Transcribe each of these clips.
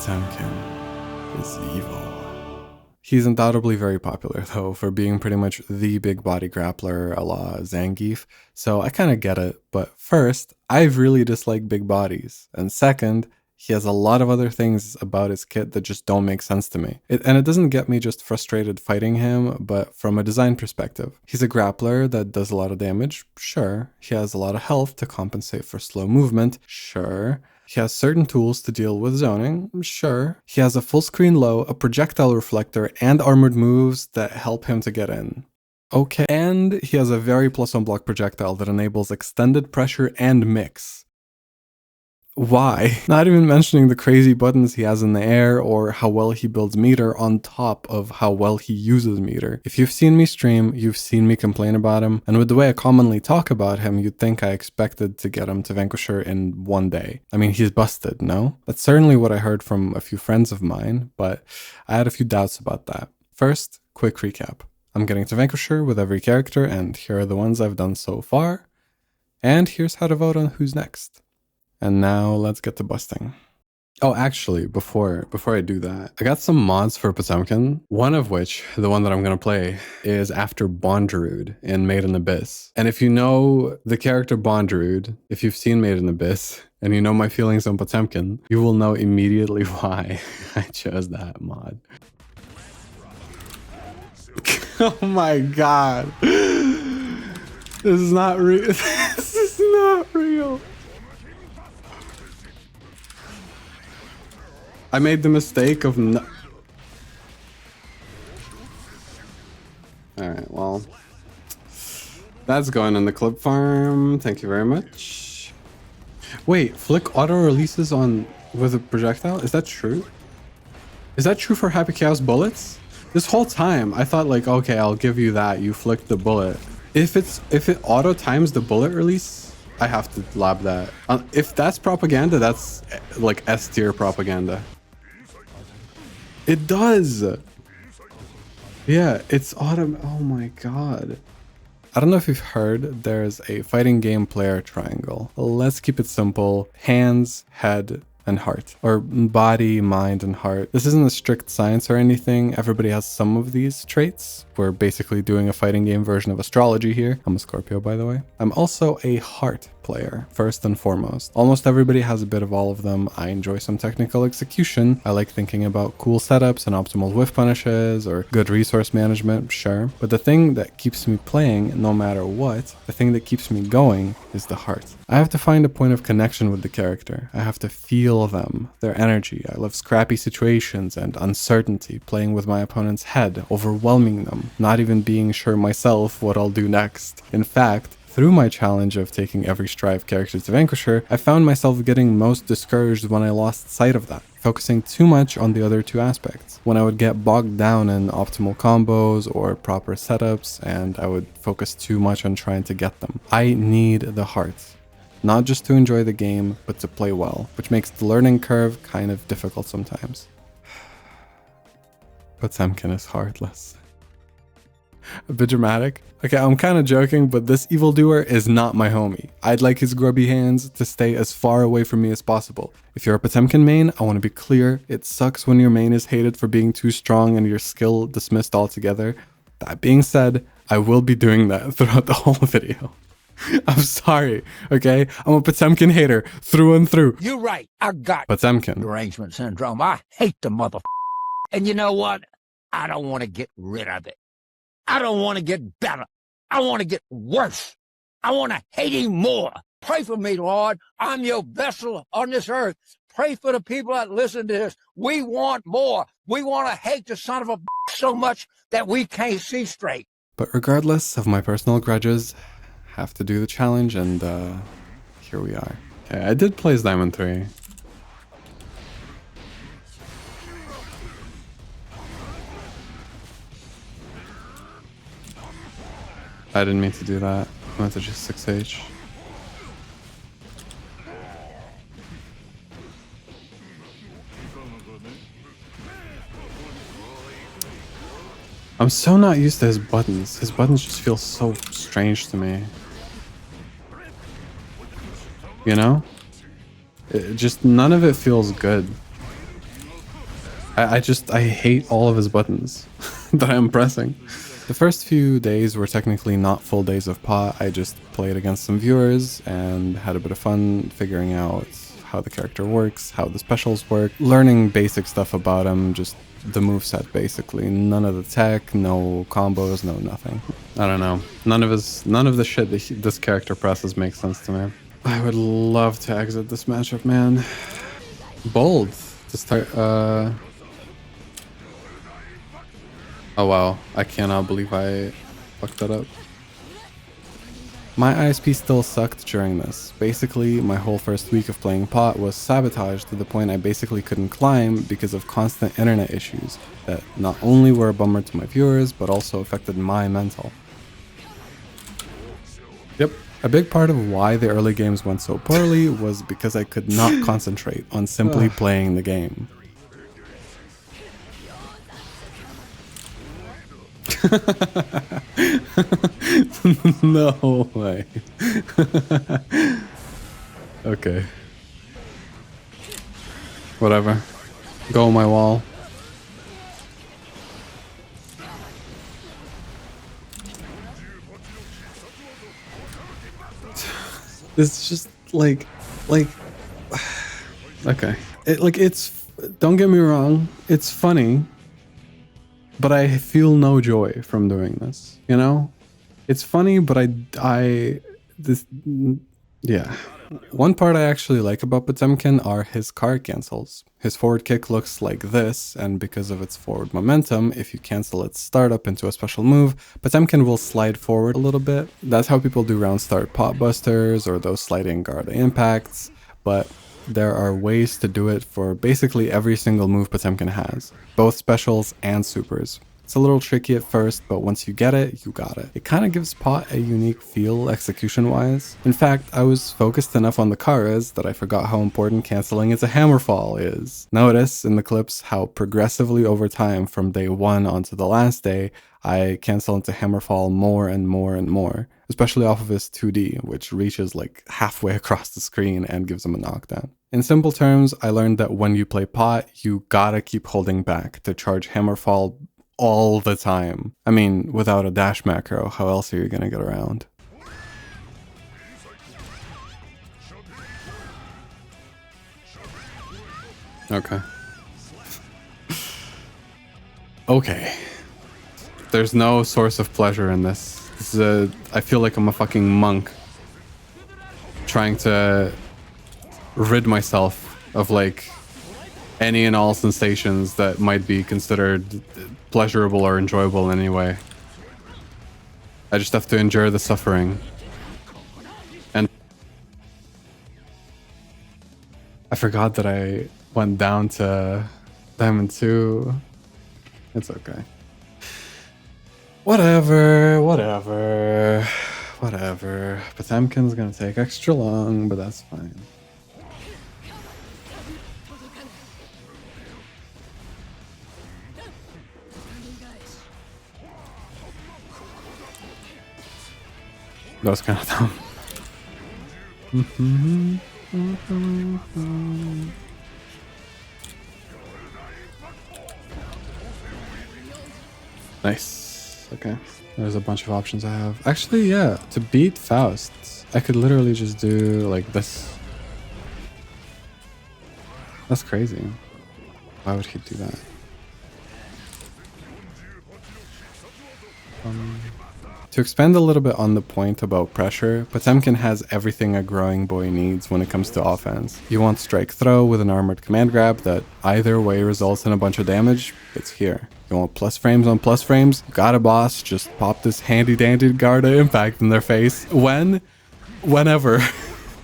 Potemkin is evil. He's undoubtedly very popular, though, for being pretty much the big body grappler a la Zangief, so I kinda get it. But first, I really dislike big bodies, and second, he has a lot of other things about his kit that just don't make sense to me. And it doesn't get me just frustrated fighting him, but from a design perspective. He's a grappler that does a lot of damage, sure. He has a lot of health to compensate for slow movement, sure. He has certain tools to deal with zoning, sure. He has a full screen low, a projectile reflector, and armored moves that help him to get in. Okay, and he has a very +1 block projectile that enables extended pressure and mix. Why? Not even mentioning the crazy buttons he has in the air or how well he builds meter on top of how well he uses meter. If you've seen me stream, you've seen me complain about him, and with the way I commonly talk about him, you'd think I expected to get him to Vanquisher in one day. I mean, he's busted, no? That's certainly what I heard from a few friends of mine, but I had a few doubts about that. First, quick recap. I'm getting to Vanquisher with every character, and here are the ones I've done so far. And here's how to vote on who's next. And now let's get to busting. Oh, actually, before I do that, I got some mods for Potemkin, one of which, the one that I'm going to play, is after Bondrewd in Made in Abyss. And if you know the character Bondrewd, if you've seen Made in Abyss, and you know my feelings on Potemkin, you will know immediately why I chose that mod. Oh my god. This is not real. This is not real. I made the mistake of Alright, well. That's going in the clip farm. Thank you very much. Wait, Flick auto releases on with a projectile? Is that true? Is that true for Happy Chaos bullets? This whole time I thought like, okay, I'll give you that. You flicked the bullet. If it auto times the bullet release, I have to lab that. If that's propaganda, that's like S tier propaganda. It does. Yeah, it's autumn. Oh my god. I don't know if you've heard, there's a fighting game player triangle. Let's keep it simple. Hands, head, and heart. Or body, mind, and heart. This isn't a strict science or anything. Everybody has some of these traits. We're basically doing a fighting game version of astrology here. I'm a Scorpio, by the way. I'm also a heart player, first and foremost. Almost everybody has a bit of all of them. I enjoy some technical execution. I like thinking about cool setups and optimal whiff punishes or good resource management, sure. But the thing that keeps me playing, no matter what, the thing that keeps me going is the heart. I have to find a point of connection with the character. I have to feel them, their energy. I love scrappy situations and uncertainty, playing with my opponent's head, overwhelming them, not even being sure myself what I'll do next. In fact, through my challenge of taking every Strive character to Vanquisher, I found myself getting most discouraged when I lost sight of that, focusing too much on the other two aspects. When I would get bogged down in optimal combos or proper setups, and I would focus too much on trying to get them. I need the heart. Not just to enjoy the game, but to play well, which makes the learning curve kind of difficult sometimes. Potemkin is heartless. A bit dramatic. Okay, I'm kind of joking, but this evildoer is not my homie. I'd like his grubby hands to stay as far away from me as possible. If you're a Potemkin main, I want to be clear, it sucks when your main is hated for being too strong and your skill dismissed altogether. That being said, I will be doing that throughout the whole video. I'm sorry, okay? I'm a Potemkin hater through and through. You're right, I got Potemkin. derangement syndrome. I hate the mother. And you know what? I don't want to get rid of it. I don't want to get better. I want to get worse. I want to hate him more. Pray for me, Lord. I'm your vessel on this earth. Pray for the people that listen to this. We want more. We want to hate the son of a so much that we can't see straight. But regardless of my personal grudges, have to do the challenge, and here we are. Okay, I did place Diamond 3. I didn't mean to do that. I meant to just 6H. I'm so not used to his buttons. His buttons just feel so strange to me. You know? None of it feels good. I hate all of his buttons that I'm pressing. The first few days were technically not full days of pot. I just played against some viewers and had a bit of fun figuring out how the character works, how the specials work, learning basic stuff about him, just the moveset basically. None of the tech, no combos, no nothing. I don't know. None of the shit that this character presses makes sense to me. I would love to exit this matchup, man. Bold to start. Oh wow, I cannot believe I fucked that up. My ISP still sucked during this. Basically, my whole first week of playing pot was sabotaged to the point I basically couldn't climb because of constant internet issues that not only were a bummer to my viewers, but also affected my mental. Yep. A big part of why the early games went so poorly was because I could not concentrate on simply playing the game. No way. Okay. Whatever. Go on my wall. It's just like, okay. Don't get me wrong. It's funny. But I feel no joy from doing this, you know? It's funny, but yeah. One part I actually like about Potemkin are his card cancels. His forward kick looks like this, and because of its forward momentum, if you cancel its startup into a special move, Potemkin will slide forward a little bit. That's how people do round start pot busters or those sliding guard impacts, but there are ways to do it for basically every single move Potemkin has, both specials and supers. It's a little tricky at first, but once you get it, you got it. It kind of gives pot a unique feel execution-wise. In fact, I was focused enough on the Karas that I forgot how important canceling into Hammerfall is. Notice in the clips how progressively over time from day 1 onto the last day, I cancel into Hammerfall more and more and more, especially off of his 2D, which reaches like halfway across the screen and gives him a knockdown. In simple terms, I learned that when you play pot, you gotta keep holding back to charge Hammerfall all the time. I mean, without a dash macro, how else are you gonna get around? Okay. Okay. There's no source of pleasure in this. I feel like I'm a fucking monk trying to rid myself of like any and all sensations that might be considered pleasurable or enjoyable in any way. I just have to endure the suffering. And I forgot that I went down to Diamond 2. It's okay. Whatever. Potemkin's gonna take extra long, but that's fine. That was kind of dumb. Nice. Okay. There's a bunch of options I have. Actually, yeah. To beat Faust, I could literally just do like this. That's crazy. Why would he do that? To expand a little bit on the point about pressure, Potemkin has everything a growing boy needs when it comes to offense. You want strike throw with an armored command grab that either way results in a bunch of damage, it's here. You want plus frames on plus frames? Got a boss, just pop this handy dandy Garda impact in their face. Whenever.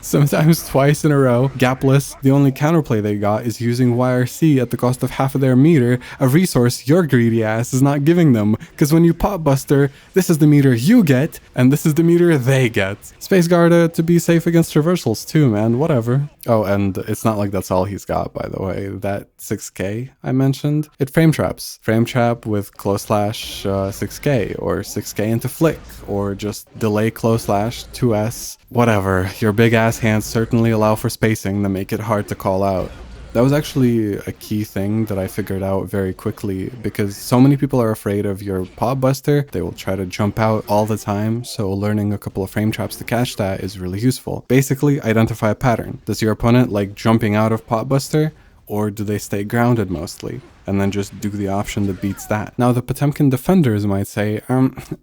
Sometimes twice in a row, gapless. The only counterplay they got is using YRC at the cost of half of their meter, a resource your greedy ass is not giving them. Because when you pop buster, this is the meter you get, and this is the meter they get. Space Garda to be safe against reversals too, man, whatever. Oh, and it's not like that's all he's got, by the way. That 6k I mentioned, it frame traps. Frame trap with close slash 6k, or 6k into flick, or just delay close slash 2s, whatever. Your big ass hands certainly allow for spacing that make it hard to call out. That was actually a key thing that I figured out very quickly because so many people are afraid of your pod buster. They will try to jump out all the time, so learning a couple of frame traps to catch that is really useful. Basically, identify a pattern. Does your opponent like jumping out of pod buster, or do they stay grounded mostly? And then just do the option that beats that. Now, the Potemkin defenders might say,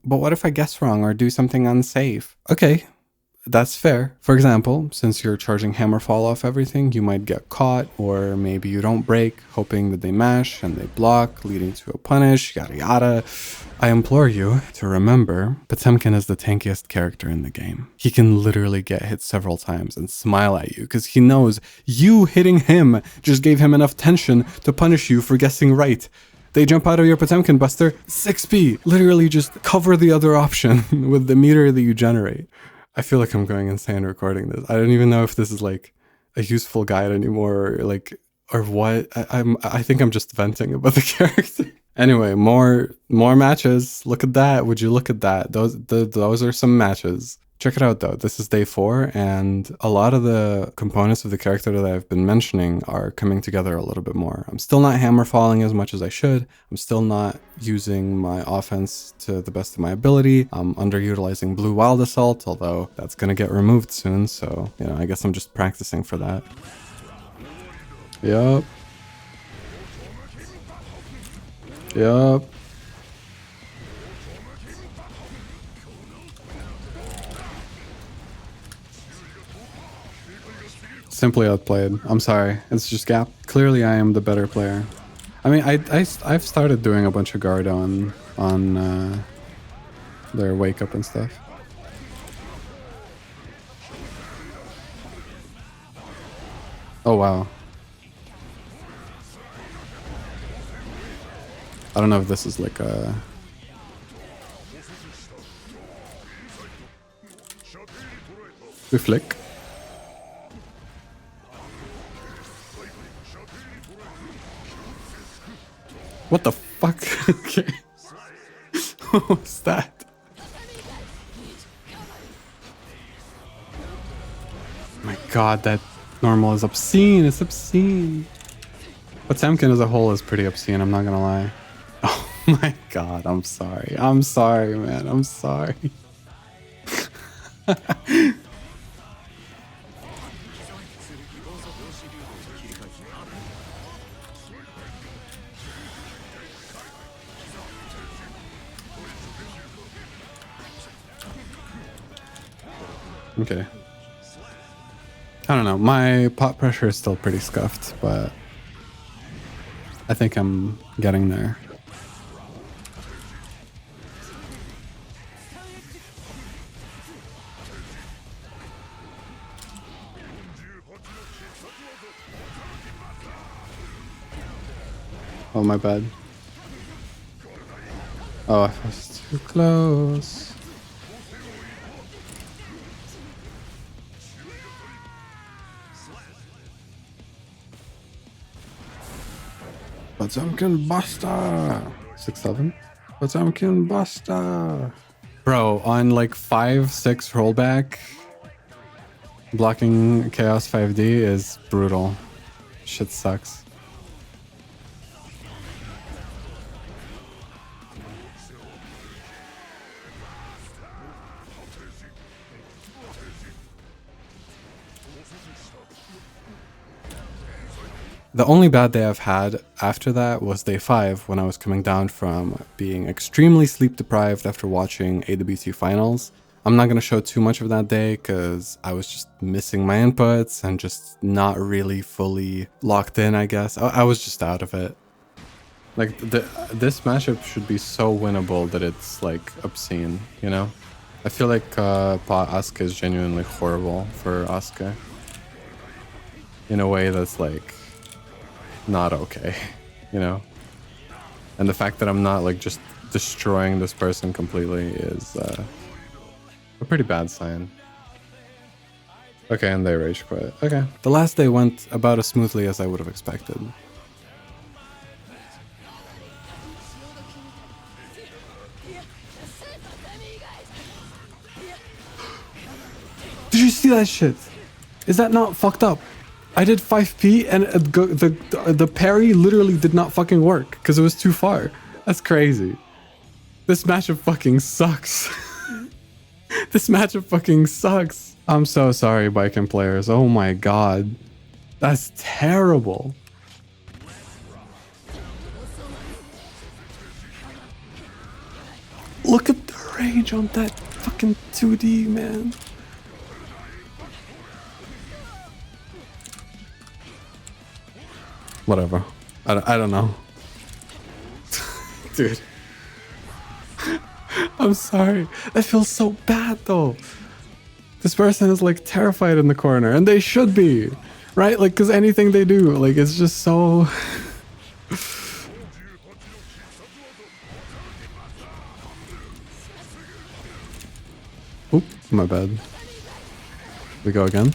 but what if I guess wrong or do something unsafe? Okay, that's fair. For example, since you're charging Hammerfall off everything, you might get caught, or maybe you don't break, hoping that they mash and they block, leading to a punish, yada yada. I implore you to remember, Potemkin is the tankiest character in the game. He can literally get hit several times and smile at you because he knows you hitting him just gave him enough tension to punish you for guessing right. They jump out of your Potemkin buster, 6p. Literally just cover the other option with the meter that you generate. I feel like I'm going insane recording this. I don't even know if this is like a useful guide anymore, or what. I think I'm just venting about the character. Anyway, more matches. Look at that. Would you look at that? Those are some matches. Check it out though. This is day 4, and a lot of the components of the character that I've been mentioning are coming together a little bit more. I'm still not hammer falling as much as I should. I'm still not using my offense to the best of my ability. I'm underutilizing Blue Wild Assault, although that's gonna get removed soon, so I guess I'm just practicing for that. Yup. Yup. Simply outplayed. I'm sorry. It's just gap. Clearly, I am the better player. I mean, I've started doing a bunch of guard on their wake up and stuff. Oh wow. I don't know if this is like a. We flick. What the fuck? Okay. What was that? My god, that normal is obscene. It's obscene. Potemkin as a whole is pretty obscene, I'm not gonna lie. Oh my god, I'm sorry. I'm sorry, man. I'm sorry. Okay. I don't know. My pot pressure is still pretty scuffed, but I think I'm getting there. Oh, my bad. Oh, I was too close. Potemkin Buster! 6-7? Potemkin Buster! Bro, on like 5-6 rollback, blocking Chaos 5D is brutal. Shit sucks. The only bad day I've had after that was day 5 when I was coming down from being extremely sleep deprived after watching AWT finals. I'm not going to show too much of that day because I was just missing my inputs and just not really fully locked in, I guess. I was just out of it. Like, this matchup should be so winnable that it's like obscene, you know? I feel like Asuka is genuinely horrible for Asuka. In a way that's like not okay, you know? And the fact that I'm not like just destroying this person completely is a pretty bad sign. Okay, and they rage quit. Okay. The last day went about as smoothly as I would have expected. Did you see that shit? Is that not fucked up? I did 5p and the parry literally did not fucking work because it was too far. That's crazy. This matchup fucking sucks. This matchup fucking sucks. I'm so sorry, Viking players. Oh my god. That's terrible. Look at the range on that fucking 2D, man. Whatever. I don't know. Dude. I'm sorry. That feels so bad, though. This person is, like, terrified in the corner, and they should be. Right? Like, because anything they do, like, it's just so... Oop, my bad. We go again.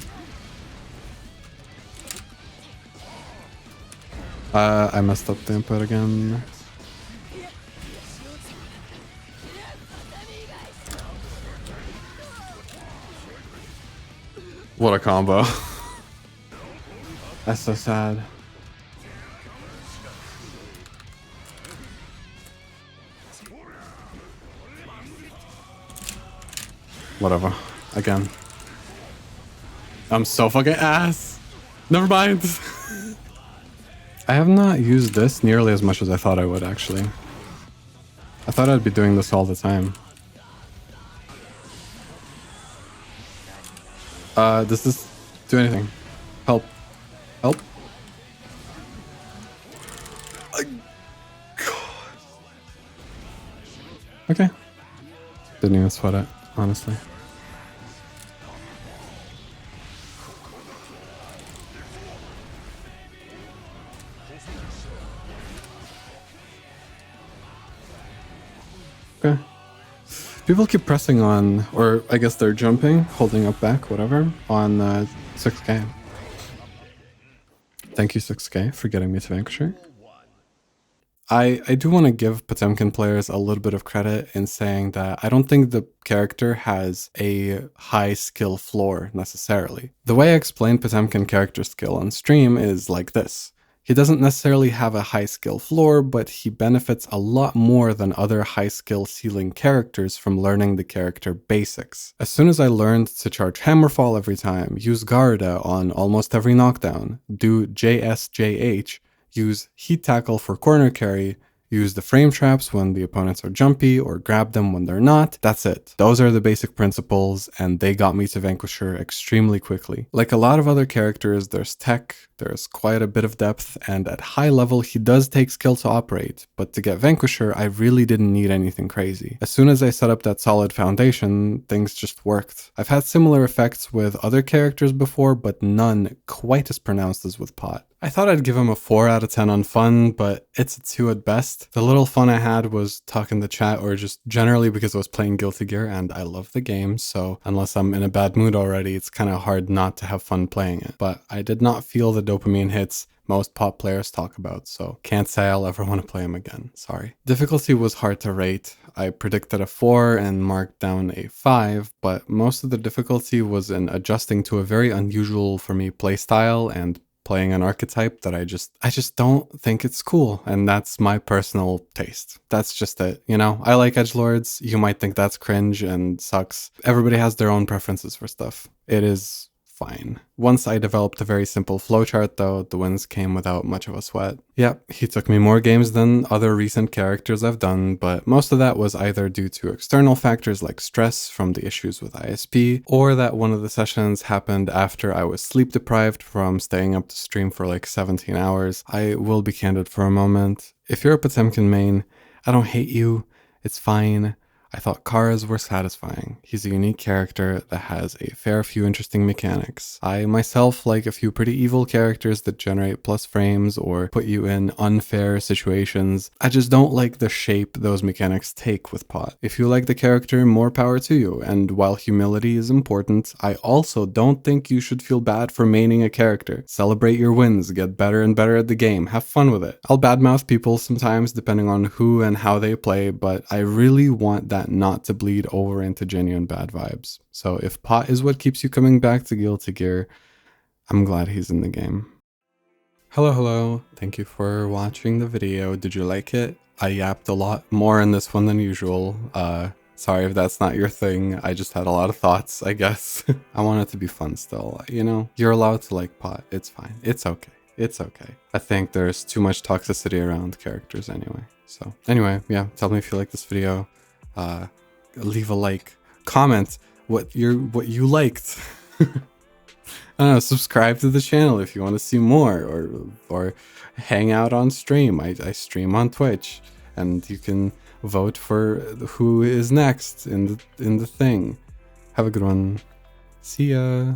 I messed up the input again. What a combo. That's so sad. Whatever. Again. I'm so fucking ass. Never mind. I have not used this nearly as much as I thought I would, actually. I thought I'd be doing this all the time. Does this do anything? Help. Help. Okay. Didn't even sweat it, honestly. Okay. People keep pressing on, or I guess they're jumping, holding up back, whatever, on 6K. Thank you, 6K, for getting me to Vanquisher. I do want to give Potemkin players a little bit of credit in saying that I don't think the character has a high skill floor necessarily. The way I explain Potemkin character skill on stream is like this. He doesn't necessarily have a high skill floor, but he benefits a lot more than other high skill ceiling characters from learning the character basics. As soon as I learned to charge Hammerfall every time, use Garda on almost every knockdown, do JSJH, use Heat Tackle for corner carry, use the frame traps when the opponents are jumpy, or grab them when they're not. That's it. Those are the basic principles, and they got me to Vanquisher extremely quickly. Like a lot of other characters, there's tech, there's quite a bit of depth, and at high level he does take skill to operate, but to get Vanquisher I really didn't need anything crazy. As soon as I set up that solid foundation, things just worked. I've had similar effects with other characters before, but none quite as pronounced as with Pot. I thought I'd give him a 4 out of 10 on fun, but it's a 2 at best. The little fun I had was talking to chat, or just generally because I was playing Guilty Gear and I love the game, so unless I'm in a bad mood already, it's kind of hard not to have fun playing it. But I did not feel the dopamine hits most Pot players talk about, so can't say I'll ever want to play him again, sorry. Difficulty was hard to rate. I predicted a 4 and marked down a 5, but most of the difficulty was in adjusting to a very unusual for me playstyle and playing an archetype that I just don't think it's cool, and that's my personal taste. That's just it, you know? I like edgelords, you might think that's cringe and sucks. Everybody has their own preferences for stuff. It is fine. Once I developed a very simple flowchart though, the wins came without much of a sweat. Yep, he took me more games than other recent characters I've done, but most of that was either due to external factors like stress from the issues with ISP, or that one of the sessions happened after I was sleep deprived from staying up to stream for like 17 hours. I will be candid for a moment. If you're a Potemkin main, I don't hate you, it's fine. I thought Kara's were satisfying. He's a unique character that has a fair few interesting mechanics. I myself like a few pretty evil characters that generate plus frames or put you in unfair situations. I just don't like the shape those mechanics take with Pot. If you like the character, more power to you, and while humility is important, I also don't think you should feel bad for maining a character. Celebrate your wins, get better and better at the game, have fun with it. I'll badmouth people sometimes depending on who and how they play, but I really want that not to bleed over into genuine bad vibes. So if Pot is what keeps you coming back to Guilty Gear, I'm glad he's in the game. Hello. Thank you for watching the video. Did you like it? I yapped a lot more in this one than usual. Sorry if that's not your thing. I just had a lot of thoughts, I guess. I want it to be fun still. You know, you're allowed to like pot. It's fine. It's okay. It's okay. I think there's too much toxicity around characters anyway. So anyway, yeah, tell me if you like this video. Leave a like. Comment what you liked. I don't know, subscribe to the channel if you want to see more, or hang out on stream. I stream on Twitch, and you can vote for who is next in the thing. Have a good one. See ya.